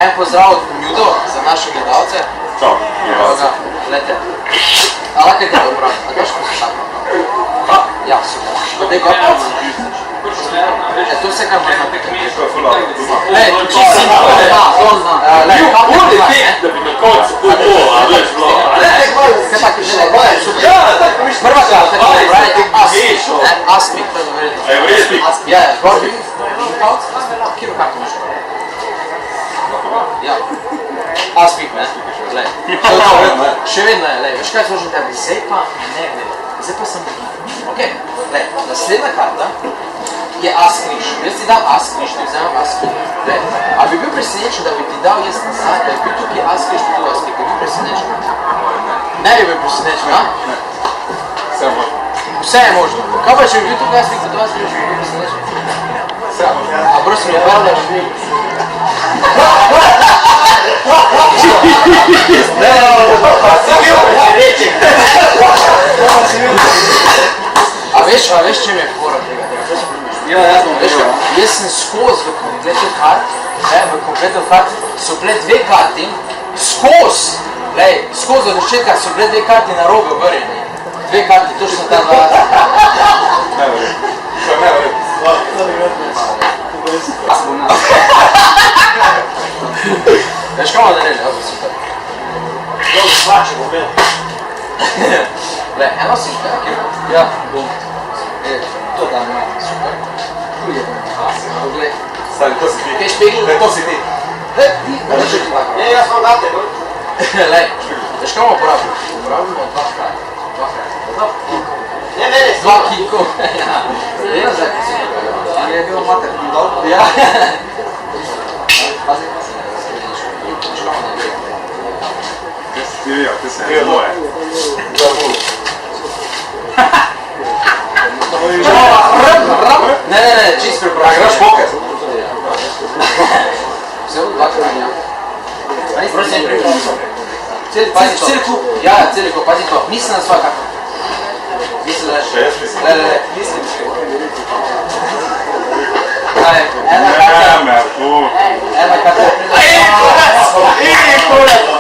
En pozdrav od Njudo za naše gledalce. Čau, Glejte. A lakaj te dobro, a daš poslušati? Ja, super. Dej ga palc. To vse kar možno pitati. Lej, či si to zna. Lej, kako to zna, ne? Da bi na koncu kupo, a veš, Lej, kaj tako že, prva karta, kako je pravi, aspik, to je verjetno. A je vredno? Ja, zgor bi. Kjero karto možeš pravi? Ja. Aspik, ne? Glej. Še vedno je, lej, veš kaj složim tebi? Zdaj pa ne gleda. Zdaj pa sem okej, lej, naslednja karta je as križ. Jaz ti dam as križ, ti vzemam as križ. Lej, a bi bil presenečen, da bi ti dal jaz nazaj, da bi bil tukaj as križ, tu as križ, bi bil presenečen? Ne bi bil presenečen, ja? Ne. Vse je možno. Vse je možno. Kaj pa, če bi bil tukaj as križ, tu as križ, bi bil presenečen? Vse je možno. A prosim, je prav, da bi bil. A veš, čem je fora tega? Ja, jaz bom Veš, jaz sem skozi v kompletu kart, so bile dve karti, skozi od začetka so bile dve karti na robe vrjeni. Dve karti, točno ta dva. Ne verjem. To je ne verjem. Veš, kaj da reči, ovo super. Dobro, svače bom bil. Eno si špek, ja, bom. To da ima, super. Tu je, poglej. Stani, to si ti. Kaj špegl? Ne, to si ti. Ne, jaz vam date, no? Lej, veš kaj bomo uporabili? Uporabimo dva krata. Ne, mene si. Dva kiko. Ja, zdaj, ko si to. Je bilo mater dol? Ja. Pazi, ne razkrediš. Veš kaj bomo naredili? Ti vijo, ti se je dvoje. Ne, čist pripravljamo. A igraš poker? Vse bo dva kranja. Prosim, cel kup. Ja, cel kup, pazi to. Misli na svoja karta. Misli, da Še jaz mislim. Le. Ena karta. Ne, me, tu. Ena karta. Ej, kurac!